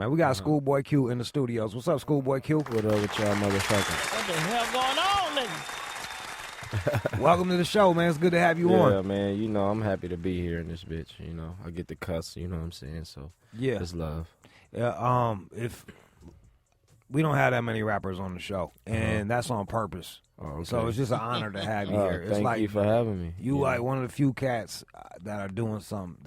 Man, we got ScHoolboy Q in the studios. What's up, ScHoolboy Q? What up with y'all motherfuckers? What the hell going on, nigga? Welcome to the show, man. It's good to have you on. Yeah, man. You know, I'm happy to be here in this bitch. You know, I get to cuss. You know what I'm saying? So Yeah. it's love. Yeah. If we don't have that many rappers on the show, and that's on purpose. Oh, okay. So it's just an honor to have you here. It's Thank like you for having me. you like one of the few cats that are doing something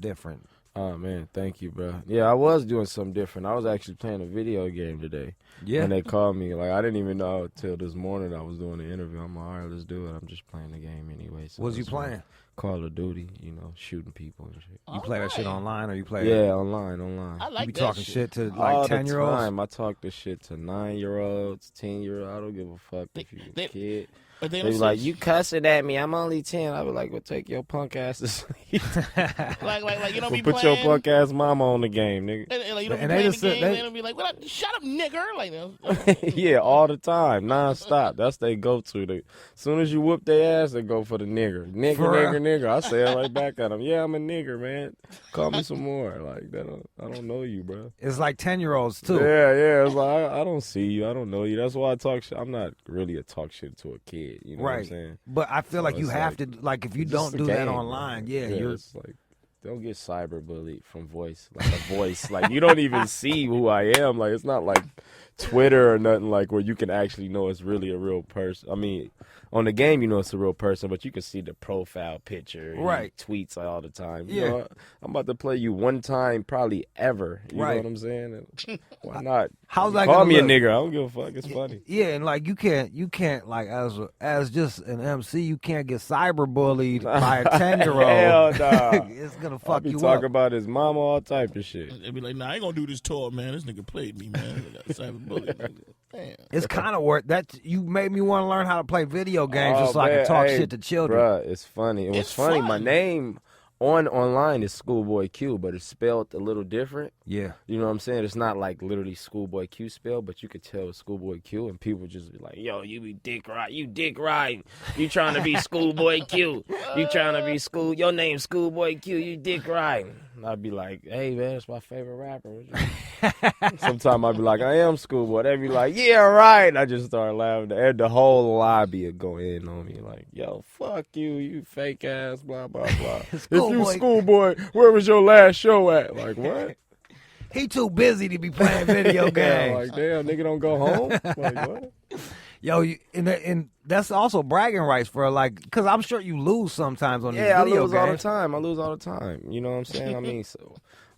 different. Oh man, thank you, bro. Yeah, I was doing something different. I was actually playing a video game today. Yeah. And they called me. Like I didn't even know till this morning I was doing the interview. I'm like, all right, let's do it. I'm just playing the game anyway. So What was you playing? Call of Duty. You know, shooting people and shit. You play that shit online, or you play? Yeah, online. I like You be that talking shit to like All 10-year-olds. the time. I talk this shit to 9-year-olds, 10-year-olds. I don't give a fuck if you a kid. But They be like, you cussing at me. I'm only 10. I be like, well, take your punk ass to sleep. like you don't be Put playing. your punk ass mama on the game, nigga. And like, you don't And be they playing just the said- game. they- They don't be like, what up, shut up, nigger. Like, you know, Yeah, all the time, non-stop. That's they go-to. As soon as you whoop their ass, they go for the nigger. Nigger, For real? nigger, nigger. I say it right back at them. Yeah, I'm a nigger, man. Call me some more. Like, I don't know you, bro. It's like 10-year-olds too. Yeah. It's like, I don't see you. I don't know you. That's why I talk shit. I'm not really a talk shit to a kid. You know what I'm Right. saying? But I feel like So you it's have like- to, like, if you It's don't just a do that game, online, man. yeah, you're. It's like, don't get cyberbullied from voice, like a voice. Like, you don't even see who I am. Like, it's not like Twitter or nothing like where you can actually know it's really a real person. I mean, on the game, you know it's a real person, but you can see the profile picture. Right. He tweets all the time. Yeah. You know, I'm about to play you one time, probably ever. You Right. know what I'm saying? And why not? How's that Call gonna me a look? nigger. I don't give a fuck. It's funny. Yeah, and like you can't like as just an MC, you can't get cyberbullied by a 10-year-old. Hell nah. It's gonna I fuck be you talking up. about his mama, all type of shit. they be like, nah, I ain't gonna do this tour, man. This nigga played me, man. Damn. It's kind of worth that. You made me want to learn how to play video games just so I man, can talk hey, shit to children. Bruh, it's funny. It was It's funny. My fun. name online is ScHoolboy Q, but it's spelled a little different. Yeah, You know what I'm saying? It's not like literally ScHoolboy Q spelled, but you could tell it's ScHoolboy Q, and people just be like, yo, you be dick riding. You trying to be ScHoolboy Q. You trying to be your name's ScHoolboy Q. You dick riding. And I'd be like, hey, man, it's my favorite rapper. Sometimes I'd be like, I am ScHoolboy. They'd be like, yeah, right. And I just start laughing. And the whole lobby would go in on me like, yo, fuck you, you fake ass, blah, blah, blah. If you ScHoolboy. ScHoolboy, where was your last show at? Like, what? he too busy to be playing video Yeah, games. like, damn, nigga don't go home? Like, what? Yo, and that's also bragging rights for like, because I'm sure you lose sometimes on Yeah, I these video lose all the games. time. I lose all the time. You know what I'm saying?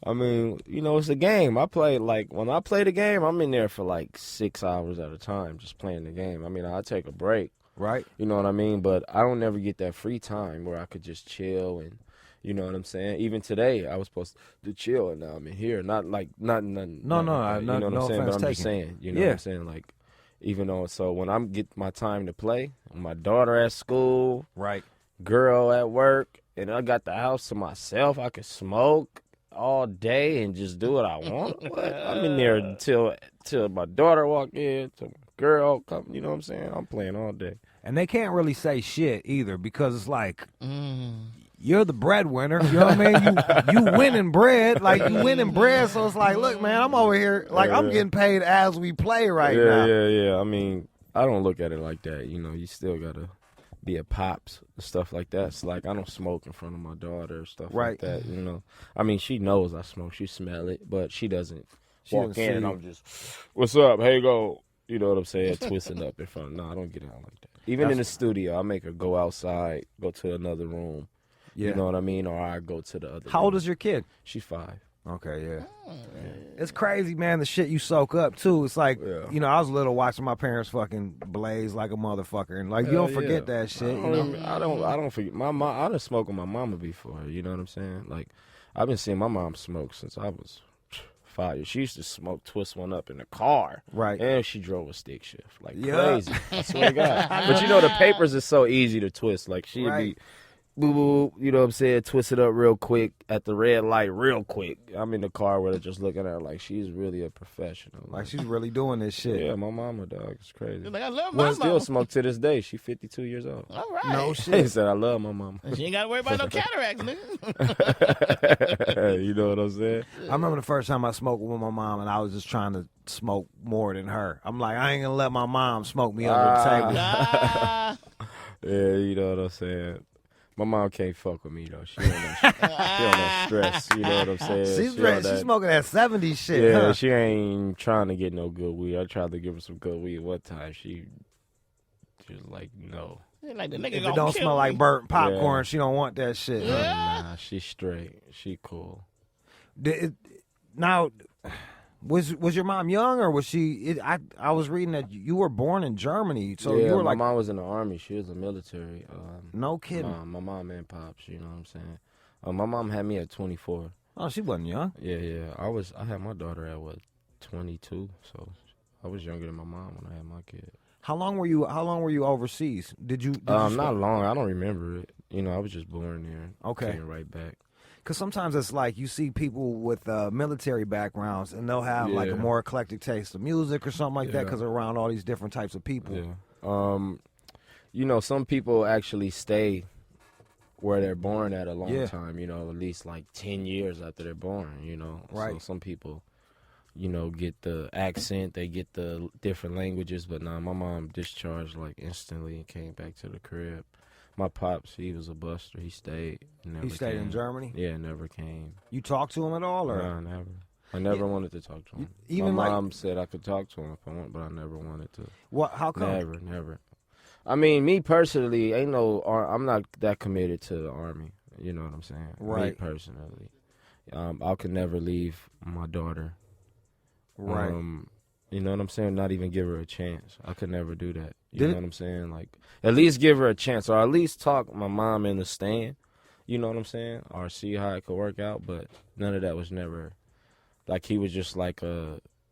I mean, you know, it's a game. I play, like, when I play the game, I'm in there for like 6 hours at a time just playing the game. I mean, I take a break. Right. You know what I mean? But I don't never get that free time where I could just chill and, you know what I'm saying? Even today, I was supposed to chill, and now I'm in here. Not like, nothing. No, you no, know what no I'm saying? But offense I'm just taken. saying, you know Yeah. what I'm saying? Like, even though, so when I get my time to play, my daughter at school, Right. girl at work, and I got the house to myself, I could smoke all day and just do what I want. What? I'm in there until my daughter walk in, till my girl come. You know what I'm saying? I'm playing all day. And they can't really say shit either because it's like you're the breadwinner. You know what I mean? You winning bread, like you winning bread. So it's like, look, man, I'm over here, like I'm Yeah. getting paid as we play right yeah, now. yeah. I mean, I don't look at it like that. You know, you still gotta be a pops and stuff like that. It's like I don't smoke in front of my daughter or stuff Right. like that. You know, I mean, she knows I smoke. She smell it, but she doesn't She walk doesn't in see and you. I'm just, what's up? Hey, go. You know what I'm saying? Twisting up in front. No, I don't get out like that. Even in the studio, I make her go outside, go to another room. Yeah. You know what I mean? Or I go to the other How room. old is your kid? She's 5. Okay, yeah. It's crazy, man, the shit you soak up, too. It's like, Yeah. you know, I was little watching my parents fucking blaze like a motherfucker. And, like, you don't forget that shit, you know? I don't forget. My mom, I done smoked with my mama before. You know what I'm saying? Like, I've been seeing my mom smoke since I was 5 years. She used to smoke, twist one up in the car. Right. And she drove a stick shift. Like, Yeah. crazy. I swear to God. But you know, the papers is so easy to twist. Like, she'd Right. be boo boo, you know what I'm saying, twist it up real quick at the red light real quick. I'm in the car with her just looking at her like she's really a professional. Like she's really doing this shit. Yeah, my mama, dog. It's crazy. You're like, I love my Well, mama. still smoke to this day. She 52 years old. All right. No He shit. said, I love my mama. She ain't got to worry about no cataracts, nigga. You know what I'm saying? I remember the first time I smoked with my mom, and I was just trying to smoke more than her. I'm like, I ain't gonna let my mom smoke me under the table. Ah. Yeah, you know what I'm saying? My mom can't fuck with me, though. She on that stress, you know what I'm saying? She's on that- smoking that 70s shit, Yeah, huh? she ain't trying to get no good weed. I tried to give her some good weed one time. She was like, no. Like the nigga If it gonna don't kill smell me. like burnt popcorn, Yeah. she don't want that shit. Huh? Yeah. Nah, she straight. She cool. Now, was your mom young or was she? I was reading that you were born in Germany, so yeah, you were my like, mom was in the army. She was a military. no kidding. My mom and pops, you know what I'm saying? My mom had me at 24. Oh, she wasn't young. Yeah. I had my daughter at, 22, so I was younger than my mom when I had my kid. How long were you overseas? Did you Not long. I don't remember it. You know, I was just born there. Okay. Came right back. Because sometimes it's like you see people with military backgrounds and they'll have like a Yeah. more eclectic taste of music or something like that Yeah. because they're around all these different types of people. Yeah. You know, some people actually stay where they're born at a long time, you know, at least like 10 years after they're born, you know. Right. So some people, you know, get the accent, they get the different languages, but nah, my mom discharged like instantly and came back to the crib. My pops, he was a buster. He stayed. Never He stayed in came. Germany? Yeah, never came. You talked to him at all? Or? Nah, never. I never wanted to talk to him. Even my like- mom said I could talk to him if I want, but I never wanted to. What? How come? Never. I mean, me personally, I'm not that committed to the Army. You know what I'm saying? Right. Me personally. I could never leave my daughter. Right. You know what I'm saying? Not even give her a chance. I could never do that. You Did know it- what I'm saying? Like, at least give her a chance, or at least talk my mom in the stand. You know what I'm saying? Or see how it could work out. But none of that was never. Like, he was just like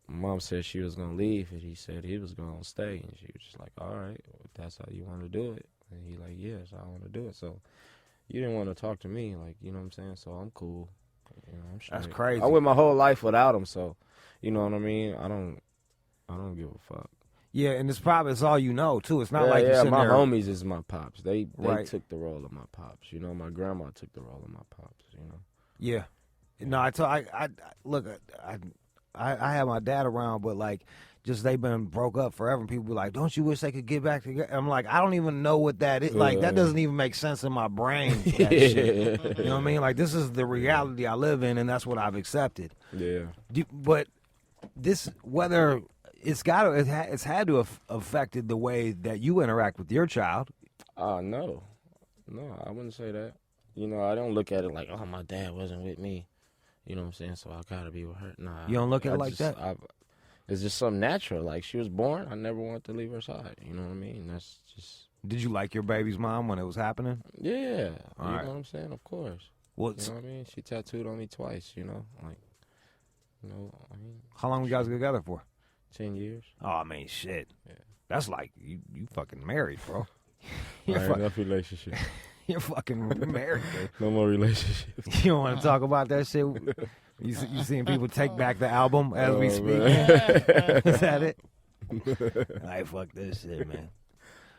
Mom said she was gonna leave, and he said he was gonna stay, and she was just like, "All right, if that's how you want to do it." And he like, "Yes, I want to do it." So you didn't want to talk to me, like, you know what I'm saying? So I'm cool. You know, I'm That's straight. crazy. I went my whole life without him, so you know what I mean. I don't give a fuck. Yeah, and it's all you know too. It's not like you're yeah. sitting My there. homies is my pops. They Right. took the role of my pops. You know, my grandma took the role of my pops. You know. Yeah. No, I look. I have my dad around, but like, just they've been broke up forever. And people be like, "Don't you wish they could get back together?" I'm like, I don't even know what that is. Like, that doesn't even make sense in my brain. That shit. You know what I mean? Like, this is the reality I live in, and that's what I've accepted. Yeah. But this, whether it's had to have affected the way that you interact with your child. No, I wouldn't say that. You know, I don't look at it like, oh, my dad wasn't with me. You know what I'm saying? So I gotta be with her. Nah. You don't look at it like that? It's just something natural. Like, she was born, I never wanted to leave her side. You know what I mean? That's just. Did you like your baby's mom when it was happening? Yeah. All you right. know what I'm saying? Of course. Well, You know what I mean? She tattooed on me twice, you know? Like, you know, I mean, how long were you guys together for? 10 years. Oh, I mean, shit. Yeah. That's like you fucking married, bro. All right, enough relationship. You're fucking married, dude. No more relationships. You don't want to talk about that shit? You seeing people take back the album as we speak? man. Is that it? I fuck this shit, man.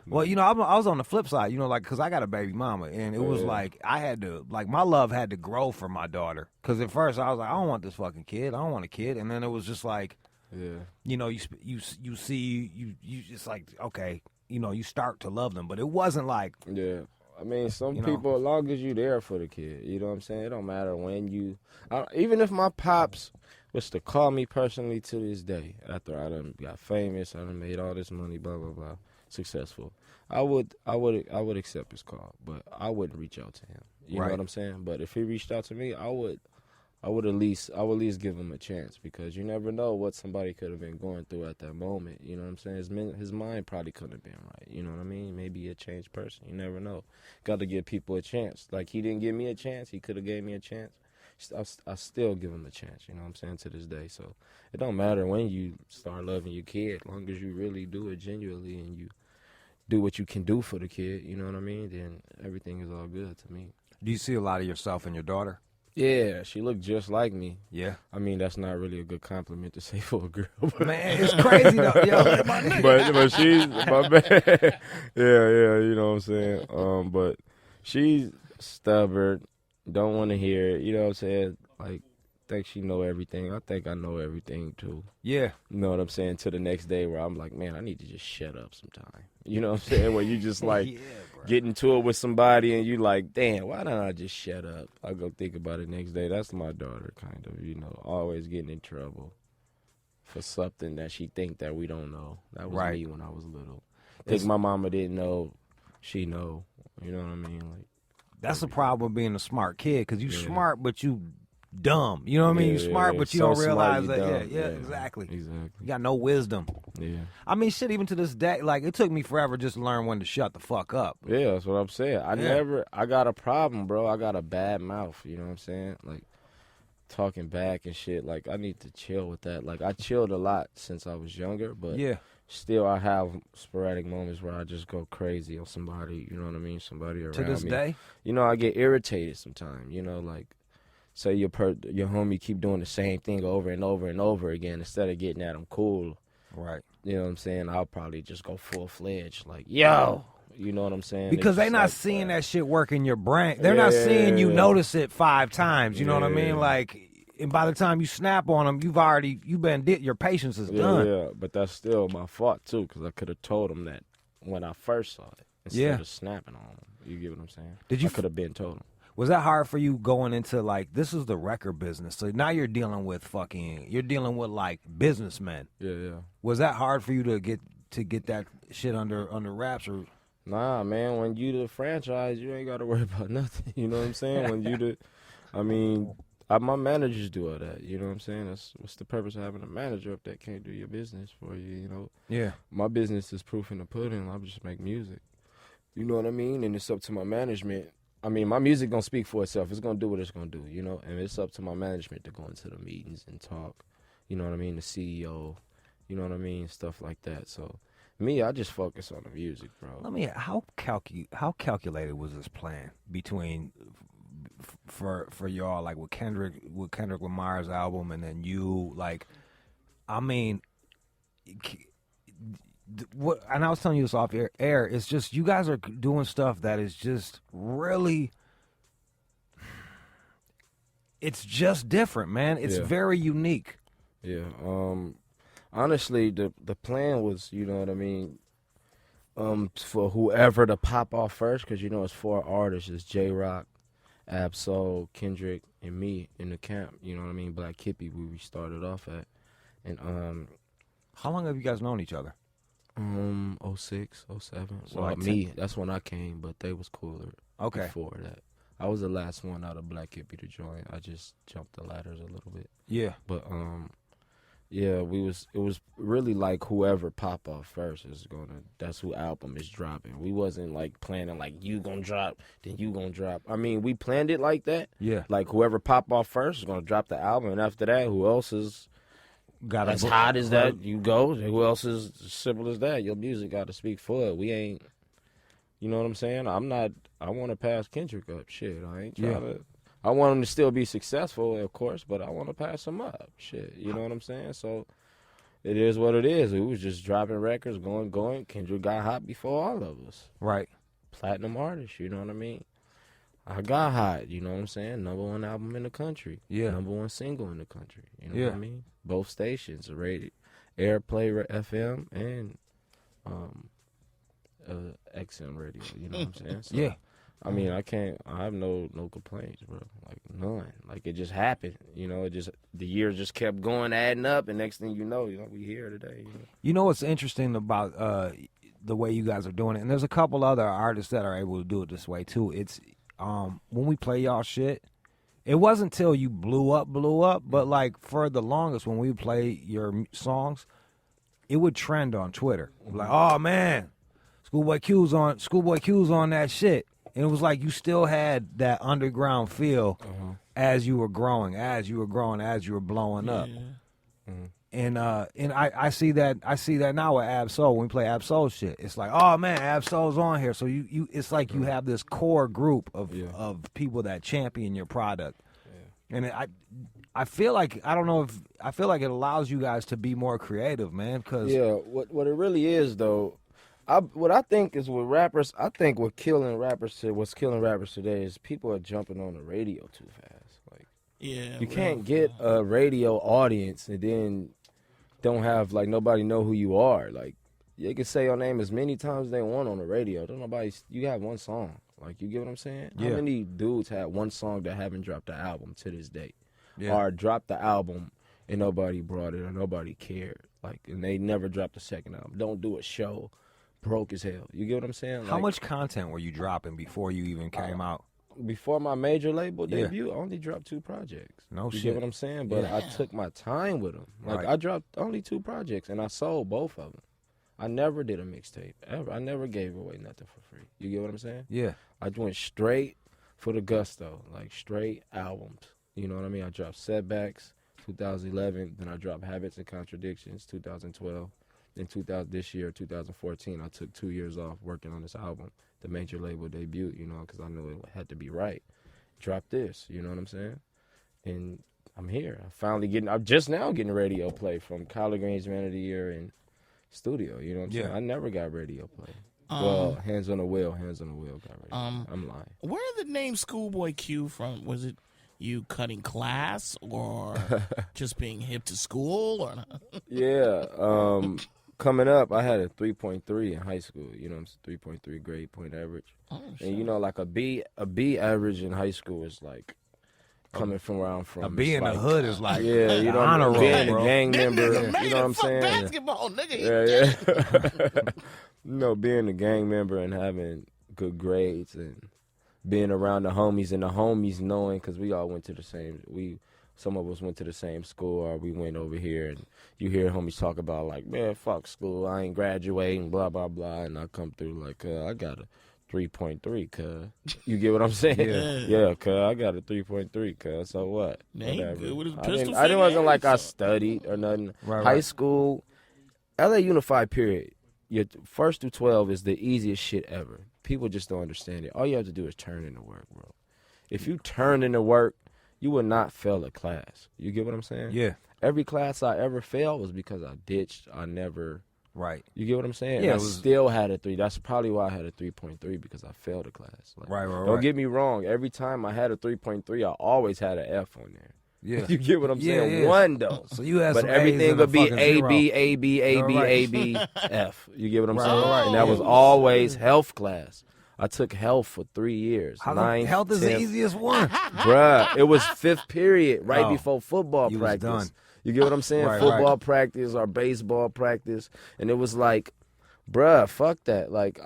Well, you know, I was on the flip side, you know, like, because I got a baby mama, and it was like, I had to, like, my love had to grow for my daughter. Because at first I was like, I don't want this fucking kid. I don't want a kid. And then it was just like, Yeah. you know, you just like, okay, you know, you start to love them. But it wasn't like, Yeah. I mean, some You know. people, as long as you there for the kid, you know what I'm saying? It don't matter when you, even if my pops was to call me personally to this day, after I done got famous, I done made all this money, blah, blah, blah, successful, I would accept his call, but I wouldn't reach out to him. You Right. know what I'm saying? But if he reached out to me, I would at least give him a chance, because you never know what somebody could have been going through at that moment. You know what I'm saying? His mind probably couldn't have been right. You know what I mean? Maybe a changed person. You never know. Got to give people a chance. Like, he didn't give me a chance. He could have gave me a chance. I still give him a chance. You know what I'm saying? To this day. So it don't matter when you start loving your kid, as long as you really do it genuinely and do what you can do for the kid, you know what I mean, then everything is all good to me. Do you see a lot of yourself in your daughter? Yeah, she looked just like me. Yeah. I mean, that's not really a good compliment to say for a girl. Man, it's crazy though. Yo, but she's my bad. Yeah, you know what I'm saying. But she's stubborn, don't want to hear it. You know what I'm saying? Like, think she know everything. I think I know everything too. Yeah. You know what I'm saying? To the next day where I'm like, man, I need to just shut up sometime. You know what I'm saying? Where you just like get into it with somebody and you like, damn, why don't I just shut up? I go think about it next day. That's my daughter, kind of, you know, always getting in trouble for something that she think that we don't know. That was me when I was little. Think my mama didn't know, she know. You know what I mean? Like, that's the problem with being a smart kid, because you smart but you dumb. You know what I mean? You smart but you don't realize that. Yeah, exactly. You got no wisdom. Yeah. I mean, shit, even to this day, like, it took me forever just to learn when to shut the fuck up. Yeah, that's what I'm saying. I got a problem, bro. I got a bad mouth, you know what I'm saying? Like, talking back and shit. Like, I need to chill with that. Like, I chilled a lot since I was younger, but still I have sporadic moments where I just go crazy on somebody, you know what I mean? Somebody around me. To this day? You know, I get irritated sometimes, you know, like, say your homie keep doing the same thing over and over and over again instead of getting at him cool. Right. You know what I'm saying? I'll probably just go full-fledged, like, yo, you know what I'm saying? Because they're not seeing that shit work in your brain. They're not seeing you notice it 5 times, you know what I mean? Like, and by the time you snap on them, your patience is done. Yeah, but that's still my fault, too, because I could have told them that when I first saw it instead of snapping on them. You get what I'm saying? I could have been told them. Was that hard for you going into, like, this is the record business? So now you're dealing with like businessmen. Yeah. Was that hard for you to get that shit under wraps? Or? Nah, man, when you the franchise, you ain't got to worry about nothing. You know what I'm saying? When you my managers do all that. You know what I'm saying? What's the purpose of having a manager if they can't do your business for you, you know? Yeah. My business is proof in the pudding. I just make music. You know what I mean? And it's up to my management. I mean, my music gonna speak for itself. It's gonna do what it's gonna do, you know? And it's up to my management to go into the meetings and talk, you know what I mean? The CEO, you know what I mean? Stuff like that. So, me, I just focus on the music, bro. How calculated was this plan between for y'all, like with Kendrick Lamar's album, and then you, like, I mean, what? And I was telling you this off air. It's just you guys are doing stuff that is just really. It's just different, man. It's very unique. Yeah. Honestly, the plan was, you know what I mean, for whoever to pop off first, because you know it's 4 artists. It's J-Rock, Ab-Soul, Kendrick, and me in the camp. You know what I mean? Black Hippy, where we started off at. And how long have you guys known each other? 06, 07. So like me, that's when I came, but they was cooler. Okay. Before that, I was the last one out of Black Hippy to join. I just jumped the ladders a little bit. Yeah. But yeah, it was really like whoever pop off first that's who album is dropping. We wasn't like planning like you gonna drop, then you gonna drop. I mean, we planned it like that. Yeah. Like whoever pop off first is gonna drop the album, and after that, who else is as hot as that, you go. Who else is as simple as that? Your music got to speak for it. We ain't, you know what I'm saying? I want to pass Kendrick up. Shit, I ain't trying to. I want him to still be successful, of course, but I want to pass him up. Shit, you know what I'm saying? So it is what it is. We was just dropping records, going. Kendrick got hot before all of us. Right. Platinum artist, you know what I mean? I got hot, you know what I'm saying? #1 album in the country. Yeah. #1 single in the country. You know what I mean? Both stations are rated. Airplay FM and XM radio, you know what I'm saying? So, I mean, I have no complaints, bro. Like, none. Like, it just happened, you know? The year just kept going, adding up, and next thing you know, we here today. You know what's interesting about the way you guys are doing it? And there's a couple other artists that are able to do it this way, too. It's when we play y'all shit, it wasn't till you blew up, but like for the longest when we play your songs, it would trend on Twitter. Like, oh man, ScHoolboy Q's on that shit. And it was like you still had that underground feel as you were growing, as you were blowing up. And I see that now with Ab-Soul when we play Ab-Soul shit. It's like, oh man, Ab-Soul's on here. So you it's like you have this core group of people that champion your product. Yeah. And I feel like I feel like it allows you guys to be more creative, man. Cause what it really is though, what I think is with rappers, I think what's killing rappers today is people are jumping on the radio too fast. Like, you can't get a radio audience and then don't have like nobody know who you are. Like, they can say your name as many times as they want on the radio. You have one song. Like, you get what I'm saying? Yeah. How many dudes had one song that haven't dropped the album to this day? Yeah. Or dropped the album and nobody brought it or nobody cared. Like, and they never dropped the second album. Don't do a show. Broke as hell. You get what I'm saying? How much content were you dropping before you even came out? Before my major label debut, I only dropped 2 projects. No you shit. get what I'm saying? But I took my time with them. Like, I dropped only 2 projects, and I sold both of them. I never did a mixtape, ever. I never gave away nothing for free. You get what I'm saying? Yeah. I went straight for the gusto, like straight albums. You know what I mean? I dropped Setbacks, 2011. Then I dropped Habits and Contradictions, 2012. Then this year, 2014, I took 2 years off working on this album, the major label debut, you know, because I knew it had to be right. Drop this, you know what I'm saying? And I'm here. I'm just now getting radio play from Collard Greens Man of the Year and studio, you know what I'm saying? I never got radio play. Well, Hands on the Wheel got radio. I'm lying. Where did the name ScHoolboy Q from? Was it you cutting class or just being hip to school? Or coming up, I had a 3.3 in high school. You know, 3.3 grade point average. Oh, and you know, like a B average in high school is like coming from where I'm from. A B in the hood is like you know, honor roll, being bro. a gang member. You know what I'm saying? Basketball, nigga. Yeah. You know, being a gang member and having good grades and being around the homies and the homies knowing, because we all went to the same. Some of us went to the same school, or we went over here, and you hear homies talk about, like, man, fuck school, I ain't graduating, blah, blah, blah, and I come through like, I got a 3.3, cuz. You get what I'm saying? Yeah, cuz, I got a 3.3, cuz, so what? I wasn't like I studied or nothing. High school, LA Unified, period. Your 1st through 12 is the easiest shit ever. People just don't understand it. All you have to do is turn into work, bro. If you turn into work, you would not fail a class. You get what I'm saying? Yeah. Every class I ever failed was because I ditched. I never. Right. You get what I'm saying? Yeah. I still had a 3. That's probably why I had a 3.3, because I failed a class. Like, right. Don't get me wrong. Every time I had a 3.3, I always had an F on there. Yeah. You get what I'm saying? Yeah. One though. So you had but some everything A's would be and A, a B, A, B, A, B, right. A, B, F. You get what I'm Right, saying? right. And that was always health class. I took health for 3 years. Health is the easiest one. Bruh, it was 5th period right before football you practice. Was done. You get what I'm saying? Right, Football practice or baseball practice. And it was like, bruh, fuck that. Like,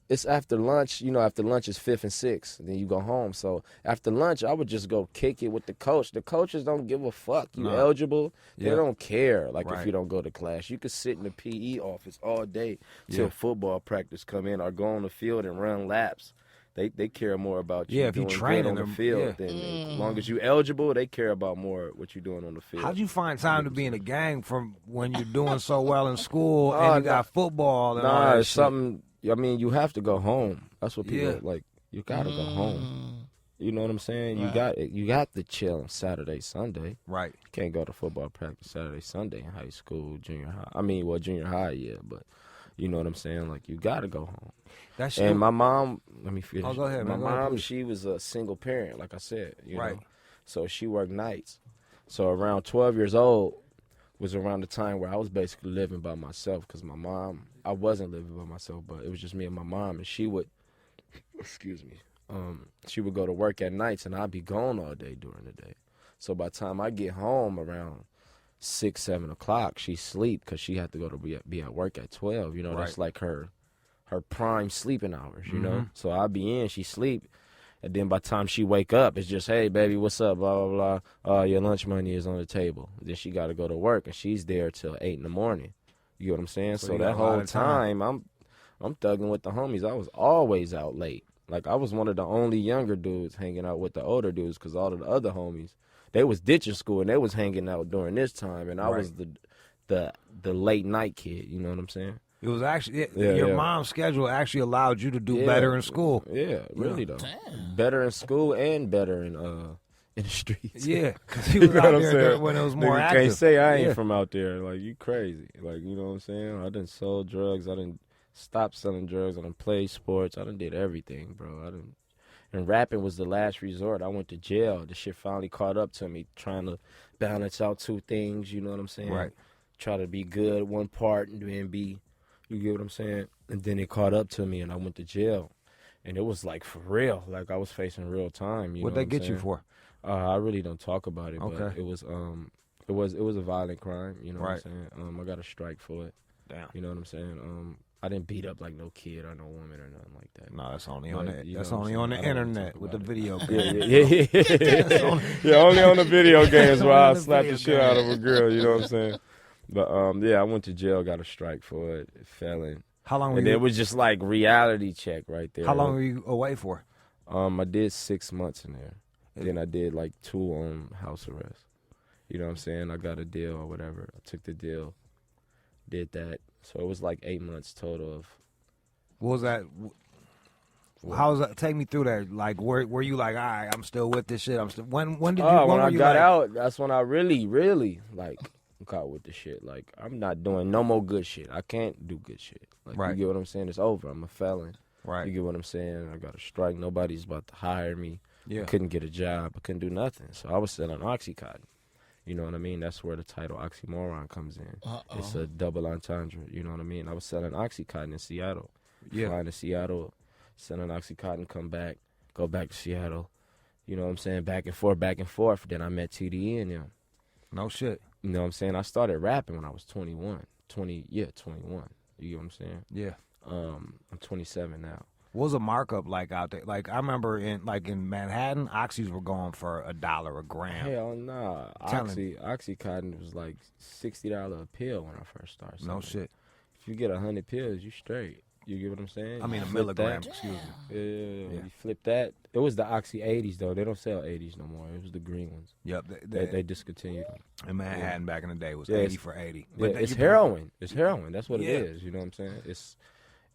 it's after lunch. You know, after lunch is 5th and 6th. And then you go home. So after lunch, I would just go kick it with the coach. The coaches don't give a fuck. You eligible? They don't care. Like, if you don't go to class. You could sit in the PE office all day till football practice come in, or go on the field and run laps. They care more about you if you doing train good on the field. Than as long as you eligible, they care about more what you're doing on the field. How'd you find time to be in a gang from when you're doing so well in school and you got football and all that it's shit? something. I mean, you have to go home. That's what people like. You gotta go home. You know what I'm saying? Right. You got to chill on Saturday, Sunday. Right. You can't go to football practice Saturday, Sunday in high school, junior high. I mean, junior high, but you know what I'm saying? Like, you gotta go home. And my mom, let me finish. Oh, go ahead, man. My mom, she was a single parent, like I said. You right. know? So she worked nights. So around 12 years old was around the time where I was basically living by myself, because my mom, I wasn't living by myself, but it was just me and my mom, and she would, she would go to work at nights, and I'd be gone all day during the day. So by the time I get home around 6, 7 o'clock, she sleep, because she had to go to be at work at 12. You know, that's like her prime sleeping hours, you know? So I'll be in, she sleep, and then by the time she wake up, it's just, hey, baby, what's up, blah, blah, blah. Your lunch money is on the table. Then she got to go to work, and she's there till 8 in the morning. You get what I'm saying? So that whole time, I'm thugging with the homies. I was always out late. Like, I was one of the only younger dudes hanging out with the older dudes, because all of the other homies, they was ditching school, and they was hanging out during this time, and I was the late night kid. You know what I'm saying? It was actually your mom's schedule actually allowed you to do better in school. Yeah, really though. Damn. Better in school and better in the streets. Yeah, because he was out there when it was more Nigga active. can't say I ain't from out there. Like, you crazy. Like, you know what I'm saying? I done sold drugs. I done stopped selling drugs. I done played sports. I done did everything, bro. And rapping was the last resort. I went to jail. The shit finally caught up to me, trying to balance out two things, you know what I'm saying? Right. Try to be good at one part and then be, you get what I'm saying? And then it caught up to me and I went to jail. And it was like for real. Like, I was facing real time. What'd they get you for? I really don't talk about it, Okay. but it was a violent crime, you know what I'm saying? I got a strike for it. Damn. You know what I'm saying? I didn't beat up like no kid or no woman or nothing like that. No, that's only But, on the you that's know what only I'm on the saying? I don't wanna internet talk with the about video it. game. Yeah, only on the video games where Only I on the slap the video shit out of a girl, you know what I'm saying? But I went to jail, got a strike for it, felon. How long were And you? it was just like reality check right there. How long were you away for? I did 6 months in there. Then I did like 2 on house arrest. You know what I'm saying? I got a deal or whatever. I took the deal, did that. So it was like 8 months total of. What was that? How was that? Take me through that. Like, were you like, all right, I'm still with this shit. I'm still. When did you? When when I were you got like, out, that's when I really like got with the shit. Like, I'm not doing no more good shit. I can't do good shit. Like, Right. you get what I'm saying? It's over. I'm a felon. Right. You get what I'm saying? I got a strike. Nobody's about to hire me. Yeah. I couldn't get a job. I couldn't do nothing. So I was selling Oxycontin. You know what I mean? That's where the title oxymoron comes in. It's a double entendre. You know what I mean? I was selling Oxycontin in Seattle. Yeah. Flying to Seattle, selling Oxycontin, come back, go back to Seattle. You know what I'm saying? Back and forth. Then I met TDE and them. No shit. You know what I'm saying? I started rapping when I was 21. 21. You get what I'm saying? Yeah. I'm 27 now. What was a markup like out there? Like, I remember in Manhattan, oxys were going for $1 a gram. Hell nah. Oxycontin was like $60 a pill when I first started. No selling. shit. If you get 100 pills, you straight. You get what I'm saying? I mean, You a flip milligram. that. Excuse me. Yeah. You flip that. It was the Oxy 80s, though. They don't sell 80s no more. It was the green ones. Yep. They discontinued them. In Manhattan back in the day was Yeah, 80 for 80. Yeah, then it's you- heroin. It's heroin. That's what Yeah. it is. You know what I'm saying?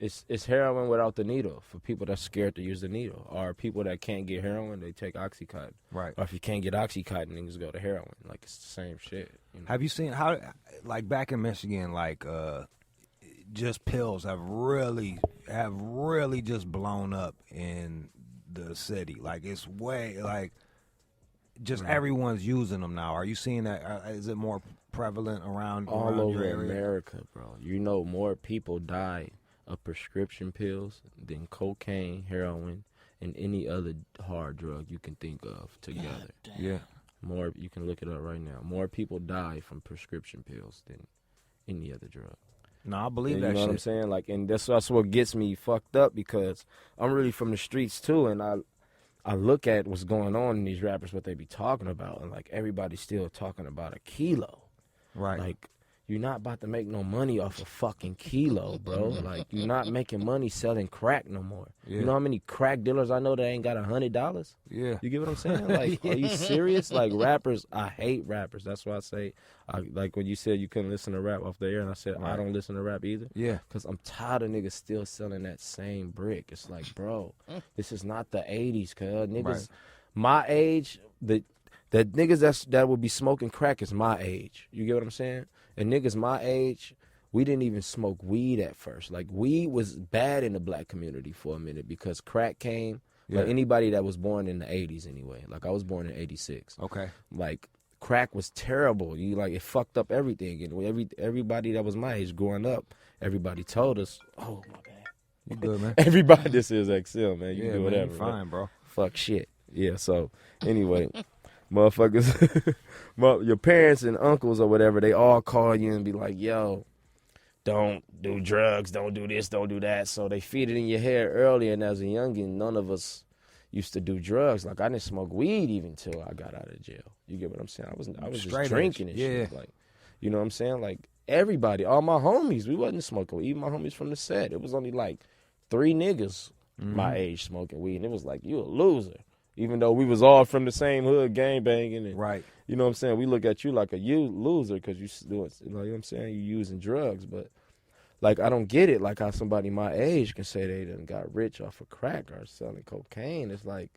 It's heroin without the needle for people that's scared to use the needle, or people that can't get heroin, they take Oxycontin. Right. Or if you can't get Oxycontin, niggas go to heroin. Like, it's the same shit. You know? Have you seen how, like back in Michigan, like just pills have really just blown up in the city? Like, it's way like just everyone's using them now. Are you seeing that? Is it more prevalent around All your over area? America, bro. You know, more people die of prescription pills than cocaine, heroin, and any other hard drug you can think of together. Yeah. More, you can look it up right now. More people die from prescription pills than any other drug. No, I believe You that know shit. what I'm saying? Like, and that's what gets me fucked up, because I'm really from the streets too, and I look at what's going on in these rappers, what they be talking about, and like everybody's still talking about a kilo. Right. Like, you're not about to make no money off a fucking kilo, bro. Like, you're not making money selling crack no more. Yeah. You know how many crack dealers I know that ain't got $100? Yeah. You get what I'm saying? Like, are you serious? Like, rappers, I hate rappers. That's why I say, like when you said you couldn't listen to rap off the air, and I said, I don't listen to rap either. Yeah. Because I'm tired of niggas still selling that same brick. It's like, bro, this is not the 80s, cuz. Niggas, Right. my age, the niggas that would be smoking crack is my age. You get what I'm saying? And niggas my age, we didn't even smoke weed at first. Like, weed was bad in the black community for a minute because crack came. Like, anybody that was born in the 80s anyway. Like, I was born in 86. Okay. Like, crack was terrible. It fucked up everything. And everybody that was my age growing up, everybody told us, oh, my bad. You good, man? Everybody, this is XL, man. You Yeah, do man, whatever. you fine, bro. Fuck shit. Yeah, so anyway, motherfuckers, your parents and uncles or whatever, they all call you and be like, yo, don't do drugs, don't do this, don't do that. So they feed it in your head early, and as a youngin', none of us used to do drugs. Like, I didn't smoke weed even till I got out of jail. You get what I'm saying? I was just Straight drinking edge. and shit. Like, you know what I'm saying? Like, everybody, all my homies, we wasn't smoking weed. Even my homies from the set. It was only like 3 niggas my age smoking weed, and it was like, you a loser. Even though we was all from the same hood, gang banging, and Right. you know what I'm saying. We look at you like a loser because you doing, you know what I'm saying. You using drugs, but like I don't get it. Like how somebody my age can say they done got rich off of crack or selling cocaine. It's like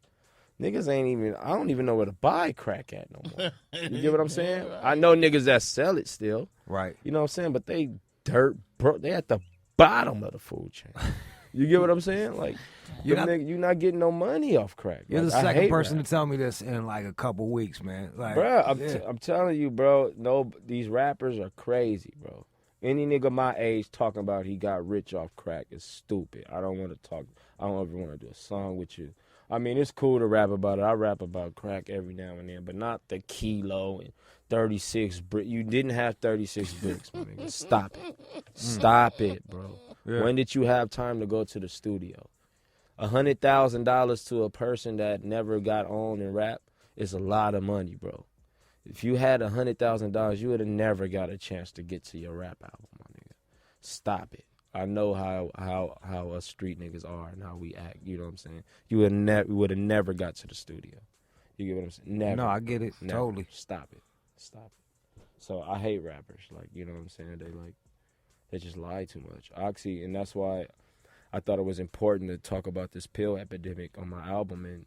niggas ain't even. I don't even know where to buy crack at no more. You get what I'm saying? I know niggas that sell it still. Right. You know what I'm saying? But they dirt broke. They at the bottom of the food chain. You get what I'm saying? Like, you're not getting no money off crack. You're like, the second person rap. to tell me this in like a couple weeks, man. Like, Bro, yeah. I'm telling you, bro. No, these rappers are crazy, bro. Any nigga my age talking about he got rich off crack is stupid. I don't want to talk. I don't ever want to do a song with you. I mean, it's cool to rap about it. I rap about crack every now and then, but not the kilo and 36 bricks. You didn't have 36 bricks, my nigga. Stop it. Stop it, bro. Yeah. When did you have time to go to the studio? $100,000 to a person that never got on in rap is a lot of money, bro. If you had $100,000, you would have never got a chance to get to your rap album, my nigga. Stop it. I know how us street niggas are and how we act. You know what I'm saying? You would have never got to the studio. You get what I'm saying? Never. No, I get it. Never. Totally. Stop it. So I hate rappers. Like, you know what I'm saying? They just lie too much. Oxy, and that's why I thought it was important to talk about this pill epidemic on my album and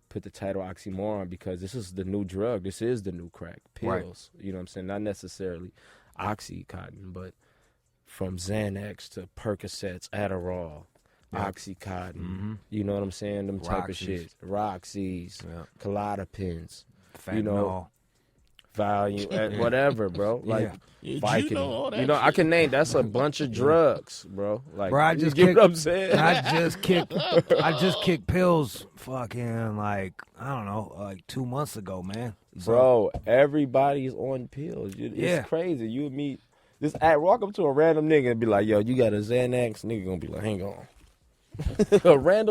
put the title Oxymoron, because this is the new drug. This is the new crack. Pills. Right. You know what I'm saying? Not necessarily Oxycontin, but from Xanax to Percocets, Adderall, Oxycontin, you know what I'm saying? Them type of shit. Roxy's, Klonopins, Fentanyl. You know, Valium, whatever, bro. Like, Vicodin. You know all that shit. I can name, that's a bunch of drugs, bro. Like, bro, I just you get what I'm saying? I just kicked pills fucking like, I don't know, like 2 months ago, man. So, bro, everybody's on pills. It's crazy. You and me. Walk up to a random nigga and be like, yo, you got a Xanax? Nigga gonna be like, hang on.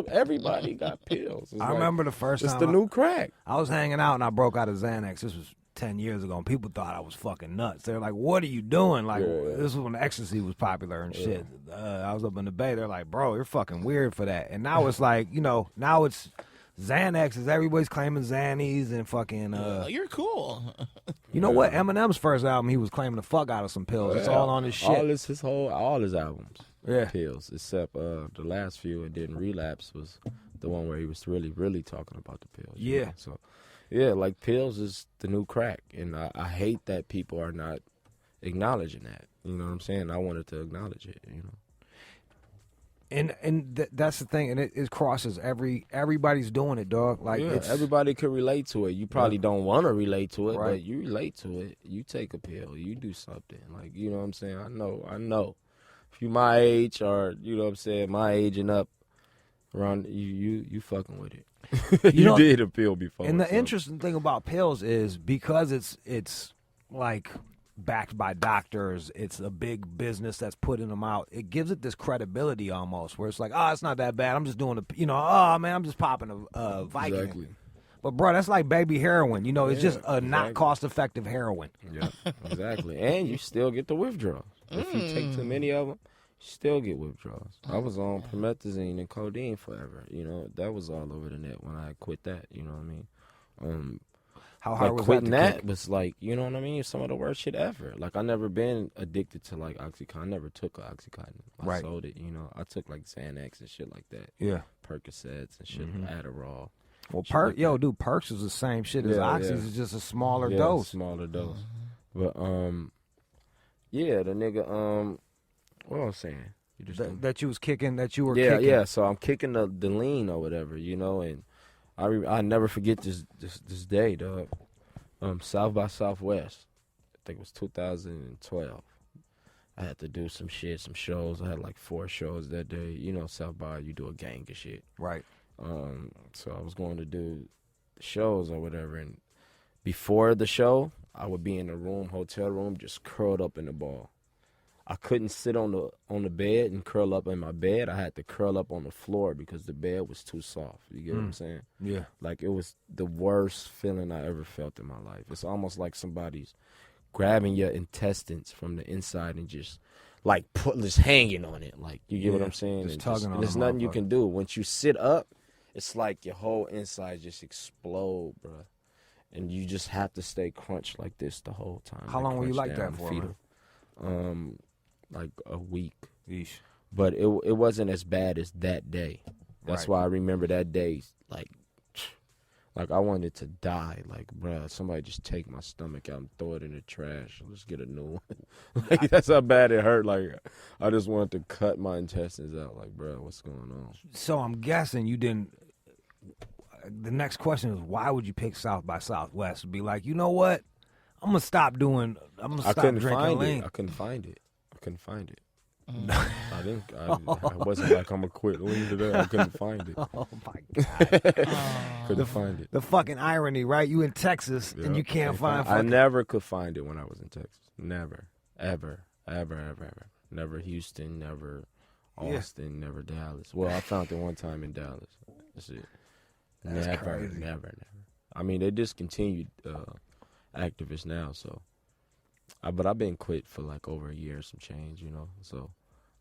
Everybody got pills. I remember the first time. It's the new crack. I was hanging out and I broke out of Xanax. This was 10 years ago, and people thought I was fucking nuts. They're like, what are you doing? Like, this was when ecstasy was popular and shit. I was up in the Bay. They're like, bro, you're fucking weird for that. And now it's like, you know, now it's Xanax is everybody's claiming Xannies and fucking. You're cool. You know what? Eminem's first album, he was claiming the fuck out of some pills. It's all on his shit. All his albums. Yeah. Pills, except the last few, and then Relapse was the one where he was really, really talking about the pills. Yeah. You know? So, yeah, like pills is the new crack, and I hate that people are not acknowledging that. You know what I'm saying? I wanted to acknowledge it. You know. And that's the thing, and it crosses everybody's doing it, dog. Like everybody could relate to it. You probably don't want to relate to it, right. but you relate to it. You take a pill, you do something. Like, you know what I'm saying? I know. If you my age, or you know what I'm saying, my age and up, around you fucking with it. You did a pill before. And the interesting thing about pills is because it's like backed by doctors, it's a big business that's putting them out. It gives it this credibility almost, where it's like, oh, it's not that bad. I'm just doing oh man, I'm just popping a Viking. Exactly. But bro, that's like baby heroin. You know, it's just a not cost-effective heroin. Yeah, exactly. And you still get the withdrawals. If you take too many of them, you still get withdrawals. I was on promethazine and codeine forever. You know, that was all over the net when I quit that. You know what I mean? How hard was quitting that was like, you know what I mean? Some of the worst shit ever. Like, I never been addicted to like Oxycontin. I never took Oxycontin. I sold it. You know, I took like Xanax and shit like that. Yeah, Percocets and shit, Adderall. Well, dude, Perks is the same shit as Oxys. It's just a smaller dose. Smaller dose. But yeah, the nigga what was I saying? That you was kicking, that you were kicking. Yeah, so I'm kicking the lean or whatever, you know, and I never forget this day, dog. South by Southwest, I think it was 2012. I had to do some shows. I had like 4 shows that day. You know, South by, you do a gang of shit. Right. So I was going to do shows or whatever, and before the show, I would be in the hotel room, just curled up in the ball. I couldn't sit on the bed and curl up in my bed. I had to curl up on the floor because the bed was too soft. You get what I'm saying? Yeah. Like, it was the worst feeling I ever felt in my life. It's almost like somebody's grabbing your intestines from the inside and just just hanging on it. Like, you get what I'm saying? Just tugging on it. There's nothing you can do. Once you sit up it's like your whole inside just explode, bro. And you just have to stay crunched like this the whole time. How long were you like that for, man? Like a week. Yeesh. But it wasn't as bad as that day. That's why I remember that day, like I wanted to die. Like, bruh, somebody just take my stomach out and throw it in the trash. Let's get a new one. Like, that's how bad it hurt. Like, I just wanted to cut my intestines out. Like, bruh, what's going on? So I'm guessing you didn't. The next question is, why would you pick South by Southwest? Be like, you know what? I'm gonna stop drinking lean. I couldn't find it. I wasn't like I'm gonna quit lean today. I couldn't find it. Oh my God! Couldn't find it. The fucking irony, right? You in Texas and you can't find. I never could find it when I was in Texas. Never, ever. Never Houston. Never Austin. Never Dallas. Well, I found it one time in Dallas. That's it. That's crazy. Never. I mean, they discontinued activists now, so. But I've been quit for like over a year, some change, you know. So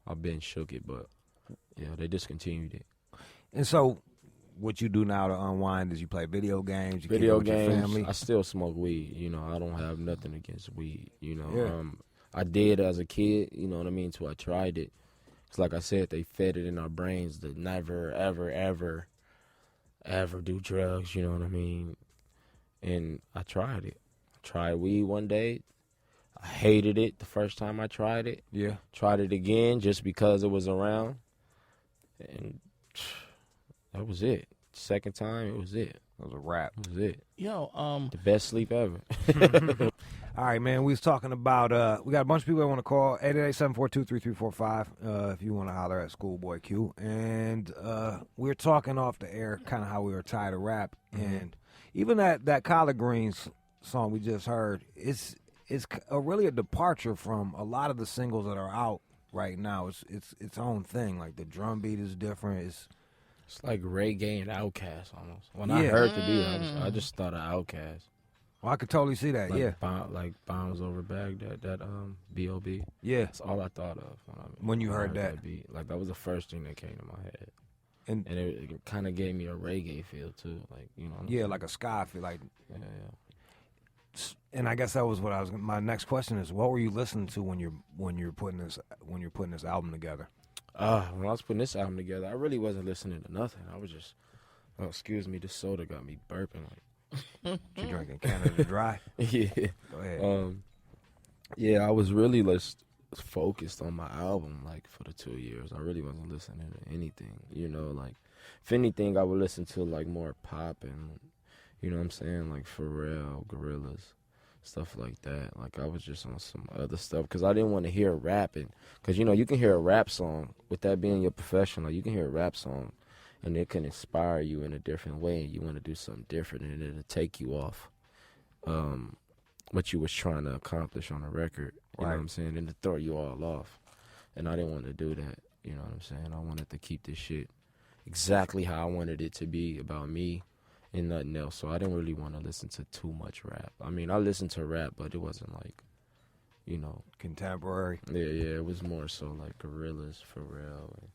I've been shook it, but yeah, they discontinued it. And so, what you do now to unwind is you play video games. You Video kick it with games. your family. I still smoke weed. You know, I don't have nothing against weed. You know, Yeah. I did as a kid. You know what I mean? So I tried it. It's like I said, they fed it in our brains to never, ever do drugs. You know what I mean? And I tried it. I tried weed one day. I hated it the first time I tried it. Yeah. Tried it again just because it was around. And that was it. Second time, it was it. That was a wrap. That was it. Yo, The best sleep ever. All right, man. We was talking about, we got a bunch of people that want to call, 888-742-3345, if you want to holler at ScHoolboy Q. And we were talking off the air kind of how we were tired of rap. And even that Collard Greens song we just heard, it's really a departure from a lot of the singles that are out right now. It's its own thing. Like, the drum beat is different. It's like reggae and Outkast almost. When I heard the beat, I just thought of Outkast. Well, I could totally see that, like like Bombs Over Baghdad, that B.O.B. Yeah. That's all I thought of when you heard that beat. Like, that was the first thing that came to my head. And it kind of gave me a reggae feel, too. Like, you know what I'm saying? like a ska feel. Like, yeah. and I guess that was what my next question is, what were you listening to when you're putting this album together? When I was putting this album together, I really wasn't listening to nothing. I was just, excuse me, this soda got me burping. Like, you drinking Canada Dry? Yeah. Go ahead. Yeah, I was really focused on my album, like, for the 2 years. I really wasn't listening to anything, you know, like, if anything, I would listen to, like, more pop and, you know what I'm saying, like Pharrell, Gorillaz, stuff like that. Like, I was just on some other stuff because I didn't want to hear rapping. Because, you know, you can hear a rap song, with that being your profession, like, you can hear a rap song, and it can inspire you in a different way. You want to do something different, and it'll take you off what you was trying to accomplish on a record. You know what I'm saying? And to throw you all off. And I didn't want to do that. You know what I'm saying? I wanted to keep this shit exactly how I wanted it to be, about me and nothing else. So I didn't really want to listen to too much rap. I mean, I listened to rap, but it wasn't like, you know. Contemporary. Yeah, it was more so like Gorillaz, Pharrell, and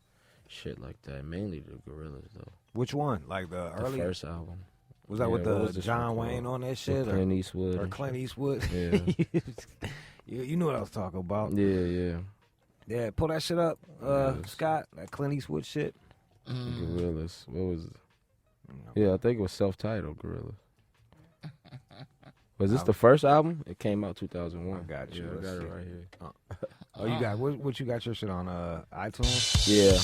shit like that. Mainly the Gorillaz, though. Which one? Like the early? The first album. Was that with the John Wayne on that shit? Or Clint Eastwood. Or Clint Eastwood? Yeah. You knew what I was talking about. Yeah. Yeah, pull that shit up, Scott. That Clint Eastwood shit. Gorillaz. What was it? Yeah, I think it was self-titled Gorillaz. Was this the first album? It came out 2001. I got you. Yeah, I got it right here. Oh, you got what you got your shit on iTunes? Yeah.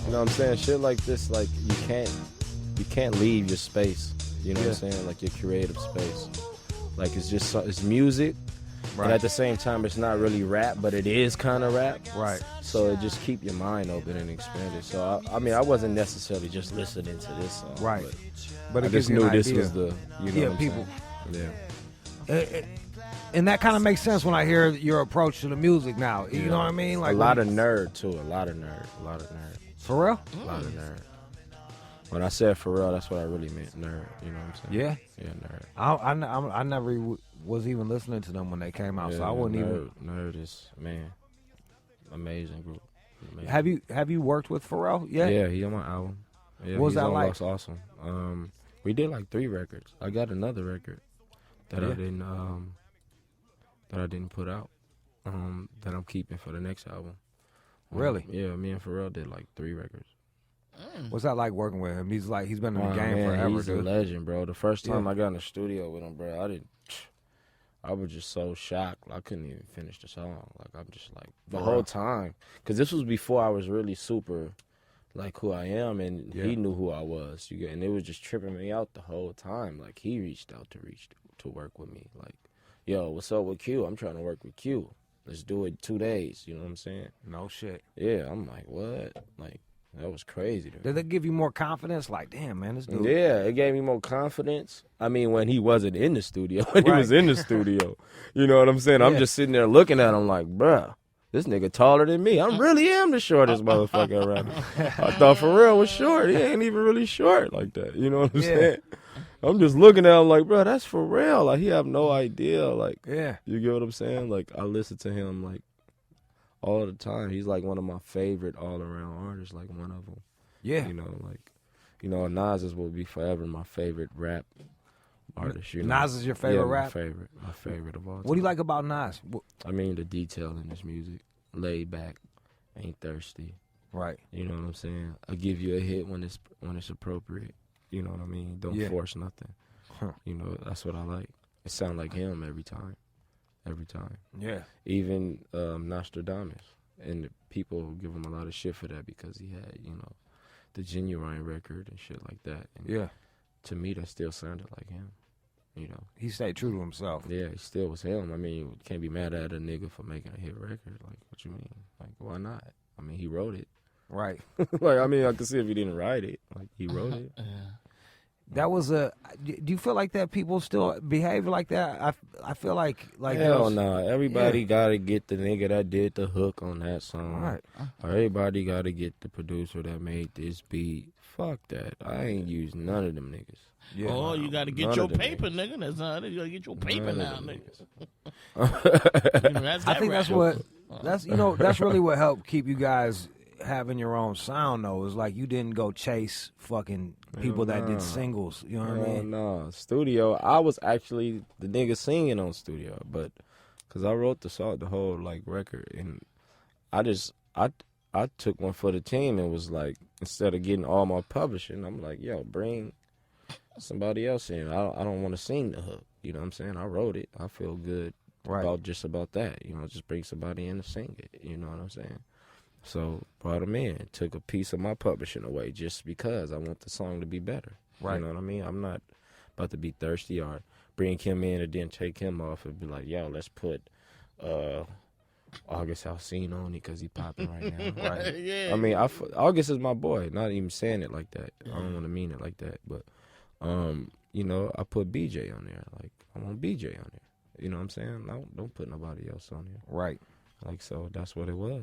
You know what I'm saying? Shit like this, like, you can't leave your space. You know what I'm saying? Like, your creative space. Like, it's just it's music. Right. And at the same time, it's not really rap, but it is kind of rap. Right. So it just keep your mind open and expanded. So, I mean, I wasn't necessarily just listening to this song. Right. But I just knew this was the, you know what people. Saying? Yeah. And that kind of makes sense when I hear your approach to the music now. You know what I mean? Like a lot of nerd, too. A lot of nerd. For real? A lot of nerd. When I said Pharrell, that's what I really meant, nerd. You know what I'm saying? Yeah? Yeah, nerd. I never was even listening to them when they came out, so I wouldn't even... Nerd is, man, amazing group. Man. Have you worked with Pharrell yet? Yeah, he on my album. Yeah, What was he's that on like? Lost Awesome. We did like 3 records. I got another record that I didn't put out. That I'm keeping for the next album. Really? Yeah, me and Pharrell did like 3 records. What's that like working with him? He's been in the game Man, forever, he's dude. a legend, bro. The first time Yeah. I got in the studio with him, bro, I was just so shocked. I couldn't even finish the song. Like, I'm just like, the whole time. Because this was before I was really super, like, who I am, and he knew who I was. And it was just tripping me out the whole time. Like, he reached out to work with me. Like, yo, what's up with Q? I'm trying to work with Q. Let's do it 2 days. You know what I'm saying? No shit. Yeah, I'm like, what? Like, that was crazy. Did that give you more confidence? Like, damn, man, this dude. Yeah, it gave me more confidence. I mean, when he wasn't in the studio, when he was in the studio. You know what I'm saying? I'm just sitting there looking at him like, bruh, this nigga taller than me. I really am the shortest motherfucker around here. I thought Pharrell was short. He ain't even really short like that. You know what I'm saying? I'm just looking at him like, bro, that's Pharrell. Like, he have no idea. Like, you get what I'm saying? Like, I listen to him, like, all the time. He's like one of my favorite all-around artists, like one of them. Yeah. You know, like, you know, Nas will be forever my favorite rap artist. You know? Nas is your favorite rap? My favorite of all time. What do you like about Nas? I mean, the detail in his music. Laid back, ain't thirsty. Right. You know what I'm saying? I'll give you a hit when it's appropriate. You know what I mean? Don't force nothing. Huh. You know, that's what I like. It sounds like him every time. Every time. Yeah. Even Nostradamus. And people give him a lot of shit for that because he had, you know, the Genuine record and shit like that. And to me, that still sounded like him. You know. He stayed true to himself. Yeah, he still was him. I mean, you can't be mad at a nigga for making a hit record. Like, what you mean? Like, why not? I mean, he wrote it. Right. Like, I mean, I could see if he didn't write it. Like, he wrote it. That was do you feel like that people still behave like that? I feel like hell no. Everybody gotta get the nigga that did the hook on that song. Right. Everybody gotta get the producer that made this beat. Fuck that. I ain't used none of them niggas. Yeah. Oh, you got to get your paper, nigga. That's not it. You got to get your paper now, nigga. I think that's really what helped keep you guys having your own sound, though. Is like you didn't go chase fucking people that did singles. You know what I mean? No, studio. I was actually the nigga singing on studio, but because I wrote the song, the whole like record, and I took one for the team and was like, instead of getting all my publishing, I'm like, yo, bring somebody else in. I don't want to sing the hook. You know what I'm saying? I wrote it. I feel good about that. You know, just bring somebody in to sing it. You know what I'm saying? So brought him in, took a piece of my publishing away just because I want the song to be better. Right. You know what I mean? I'm not about to be thirsty or bring him in and then take him off and be like, yo, let's put August Alsina on it because he popping right now. Right. Yeah. I mean, August is my boy. Not even saying it like that. I don't want to mean it like that. But, you know, I put BJ on there. Like, I want BJ on there. You know what I'm saying? Don't put nobody else on there. Right. Like, so that's what it was.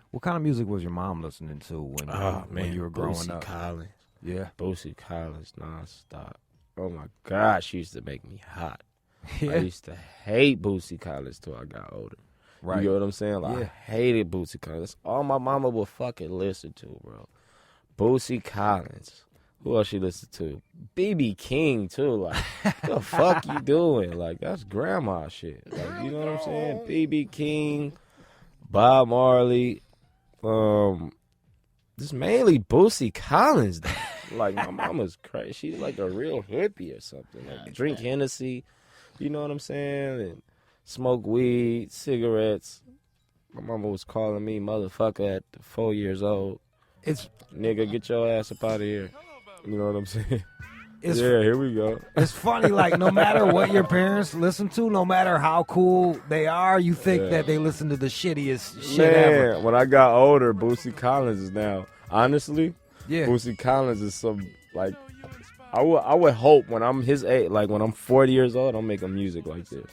What kind of music was your mom listening to when you were growing Boosie up? Collins. Yeah. Boosie Collins nonstop. Oh, my God, she used to make me hot. Yeah. I used to hate Boosie Collins till I got older. Right. You know what I'm saying? Like, Yeah. I hated Boosie Collins. That's all my mama would fucking listen to, bro. Boosie Collins. Who else she listened to? BB King, too. Like, what the fuck you doing? Like, that's grandma shit. Like, you know what I'm saying? BB King, Bob Marley. Just mainly Boosie Collins, though. Like, my mama's crazy. She's like a real hippie or something. Like, drink Hennessy. You know what I'm saying? And smoke weed, cigarettes. My mama was calling me motherfucker at 4 years old. Nigga, get your ass up out of here. You know what I'm saying? Here we go. It's funny, like, no matter what your parents listen to, no matter how cool they are, you think that they listen to the shittiest shit ever. When I got older, Boosie Collins is now, honestly, Yeah. Boosie Collins is some, like, I would hope when I'm his age, like when I'm 40 years old, I'm making music like this.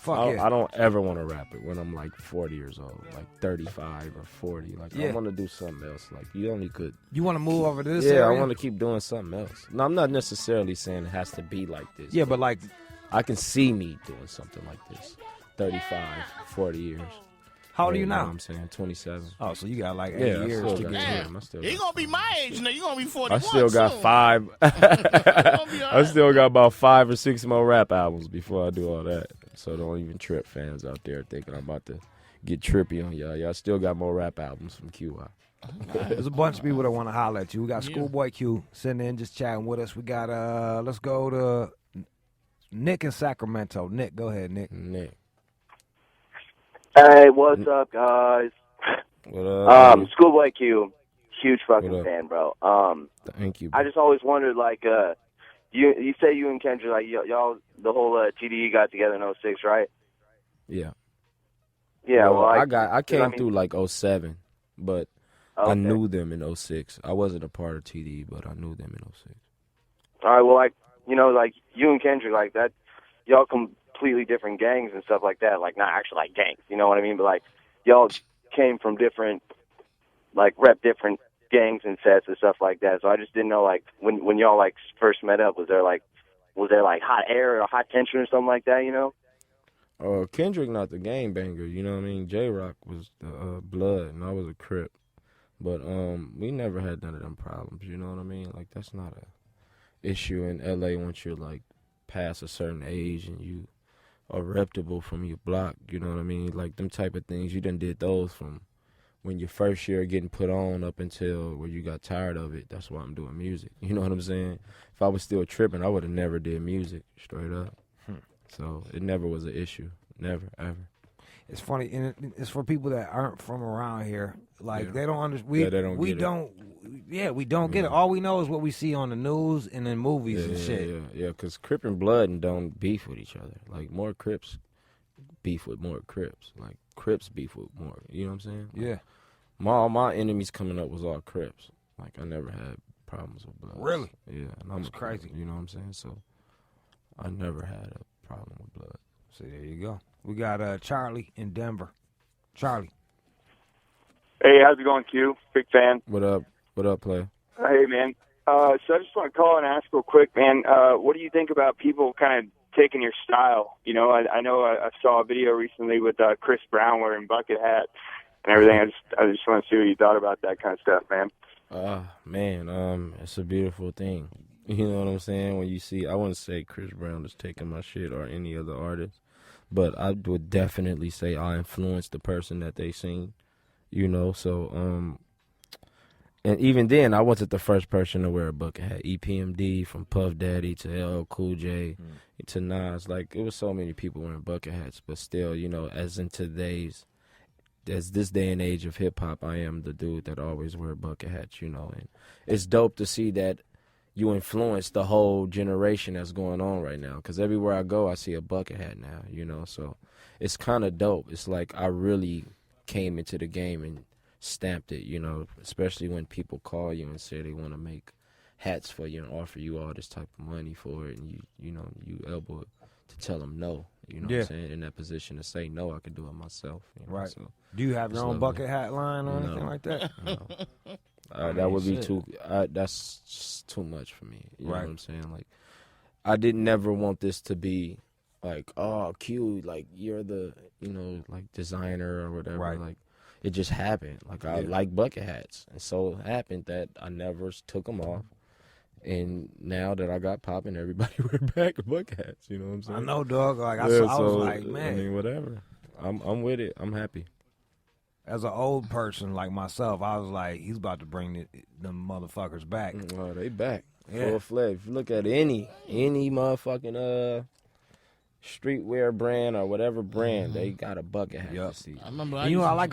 I don't ever want to rap it when I'm like 40 years old, like 35 or 40. Like, I want to do something else. Like, you only could. You want to move over to this area? area? I want to keep doing something else. No, I'm not necessarily saying it has to be like this. Yeah, but like, I can see me doing something like this 35, 40 years. How old are you Know now? what I'm saying 27. Oh, so you got like 8 Yeah, I years still to got get time. here. I still You're got gonna be my age now. You're gonna be 41. I still got soon. 5. I still got about 5 or 6 more rap albums before I do all that. So don't even trip, fans out there thinking I'm about to get trippy on y'all. Y'all still got more rap albums from QI. There's a bunch of people that want to holler at you. We got ScHoolboy Q sitting in, just chatting with us. We got let's go to Nick in Sacramento. Nick, go ahead, Nick. Nick. Hey, what's up, guys? What up? ScHoolboy Q, huge What fucking up? fan, bro. Thank you. I just always wondered, like, you say you and Kendrick, like, y'all, the whole TDE got together in 06, right? Yeah. Yeah, well, I came through like 07, but I okay. knew them in 06. I wasn't a part of TDE, but I knew them in 06. All right, well, like, you know, like, you and Kendrick, like, that, y'all completely different gangs and stuff like that. Like, not actually like gangs, you know what I mean? But, like, y'all came from different, like, rep different gangs and sets and stuff like that. So I just didn't know, like, when y'all, like, first met up, was there hot air or hot tension or something like that, you know? Kendrick not the game banger, you know what I mean? J-Rock was the Blood, and I was a Crip. But we never had none of them problems, you know what I mean? Like, that's not a issue in L.A. once you're, like, past a certain age and you are reputable from your block, you know what I mean? Like, them type of things, you done did those from when your first year getting put on up until where you got tired of it. That's why I'm doing music, you know what I'm saying? If I was still tripping, I would have never did music, straight up. So it never was an issue, never, ever. It's funny, and it's for people that aren't from around here. Like, they don't understand. We don't get it. All we know is what we see on the news and in movies and shit. Yeah, because Crip and Blood and don't beef with each other. Like, more Crips beef with more Crips. Like, Crips beef with more, you know what I'm saying? Like, Yeah. all my enemies coming up was all Crips. Like, I never had problems with Blood. Really? Yeah. And I'm That's crazy. You know what I'm saying? So, I never had a problem with Blood. So there you go. We got Charlie in Denver. Charlie. Hey, how's it going, Q? Big fan. What up? What up, player? Hey, man. So I just want to call and ask real quick, man, what do you think about people kind of taking your style? You know, I know I saw a video recently with Chris Brown wearing bucket hat and everything. I just want to see what you thought about that kind of stuff, man. Man, it's a beautiful thing. You know what I'm saying? When you see, I wouldn't say Chris Brown is taking my shit or any other artist, but I would definitely say I influenced the person that they seen, you know, so, and even then, I wasn't the first person to wear a bucket hat. EPMD, from Puff Daddy to LL Cool J to Nas, like, it was so many people wearing bucket hats, but still, you know, as this day and age of hip-hop, I am the dude that always wear bucket hats, you know, and it's dope to see that you influence the whole generation that's going on right now. Because everywhere I go, I see a bucket hat now, you know. So it's kind of dope. It's like I really came into the game and stamped it, you know, especially when people call you and say they want to make hats for you and offer you all this type of money for it. And, you know, you able to tell them no, you know what I'm saying? In that position to say no, I can do it myself. You know? Right. So do you have your own bucket hat line or anything like that? No. That would be too. That's just too much for me. You know what I'm saying? Like, I didn't never want this to be like, oh, Q, like you're the, you know, like designer or whatever. Right. Like, it just happened. Like, I like bucket hats, and so it happened that I never took them off. And now that I got popping, everybody wear bucket hats. You know what I'm saying? I know, dog. Like I was like, man. I mean, whatever. I'm with it. I'm happy. As an old person like myself, I was like, he's about to bring them motherfuckers back. Oh, they back. Yeah. Full fledged. If you look at any motherfucking streetwear brand or whatever brand, they got a bucket hat. Yep. I remember. And you know, I like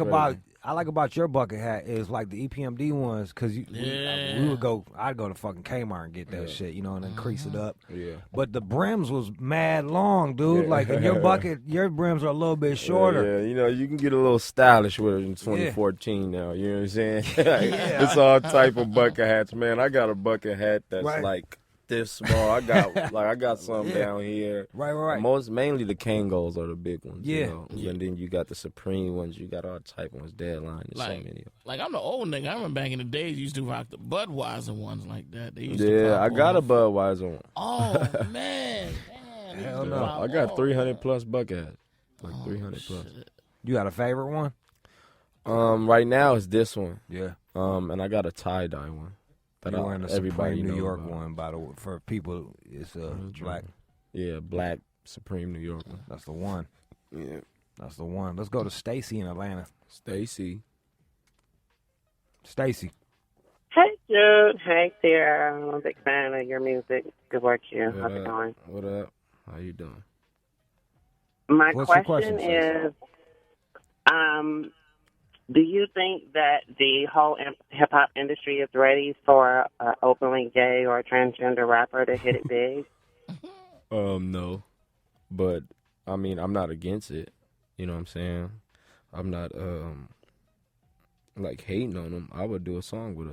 about your bucket hat is like the EPMD ones, because I'd go to fucking Kmart and get that shit, you know, and then crease it up. Yeah. But the brims was mad long, dude. Yeah. Like, in your brims are a little bit shorter. Yeah, you know, you can get a little stylish with it in 2014 now, you know what I'm saying? It's all type of bucket hats, man. I got a bucket hat that's like this small. I got some down here. Right. Mainly the Kangos are the big ones. Yeah. You know? And then you got the Supreme ones. You got all type ones. Deadline. There's so many. Like, I'm the old nigga. I remember back in the days, you used to rock the Budweiser ones like that. They used I got a Budweiser one. Oh man. Hell no. I got 300 plus bucket hats. Like 300 plus. You got a favorite one? Right now it's this one. Yeah. And I got a tie-dye one. That You're wearing the everybody Supreme New knows York about. one, by the way. For people, it's black. Yeah, black Supreme New York one. That's the one. Yeah. That's the one. Let's go to Stacy in Atlanta. Stacy. Stacy. Hey, Jude. Hey, Sear. I'm a big fan of your music. Good work, you. How's it going? What up? How you doing? My What's your question question, is, do you think that the whole hip-hop industry is ready for an openly gay or transgender rapper to hit it big? No. But, I mean, I'm not against it. You know what I'm saying? I'm not, like, hating on them. I would do a song with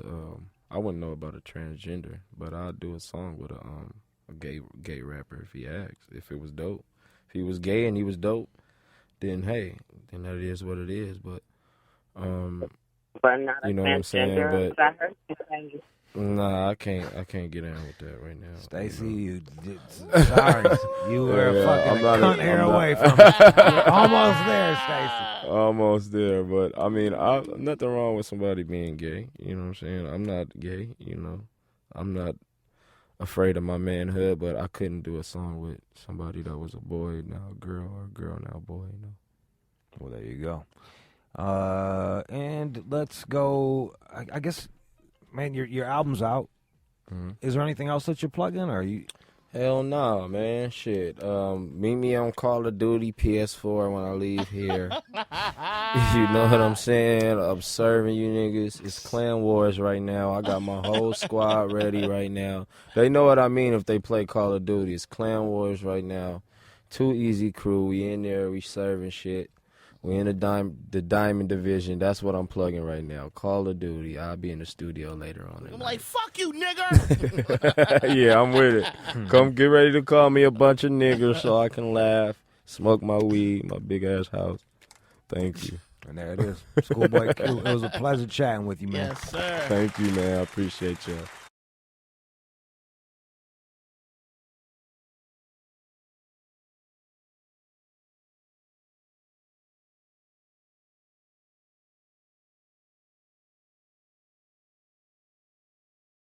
I wouldn't know about a transgender, but I'd do a song with a gay rapper if he asked, if it was dope. If he was gay and he was dope, then, hey, then that is what it is. But not a you know what I'm saying? transgender. But I heard you say nah, I can't get in with that right now. Stacy, you sorry. You were Yeah, fucking I'm a not- cunt hair I'm not- away from it. You're almost there, Stacy. Almost there, but I mean, nothing wrong with somebody being gay. You know what I'm saying? I'm not gay. You know, I'm not afraid of my manhood, but I couldn't do a song with somebody that was a boy now a girl or a girl now a boy. You know. Well, there you go. And let's go. I guess, man, your album's out. Mm-hmm. Is there anything else that you're plugging, or are you? Hell nah, man. Shit. Meet me on Call of Duty PS4 when I leave here. You know what I'm saying? Observing you niggas. It's Clan Wars right now. I got my whole squad ready right now. They know what I mean if they play Call of Duty. It's Clan Wars right now. Too Easy crew. We in there. We serving shit. We in the Diamond Division. That's what I'm plugging right now. Call of Duty. I'll be in the studio later on. I'm like, fuck you, nigger. Yeah, I'm with it. Come get ready to call me a bunch of niggers so I can laugh, smoke my weed, my big ass house. Thank you. And there it is. ScHoolboy Q. It was a pleasure chatting with you, man. Yes, sir. Thank you, man. I appreciate you.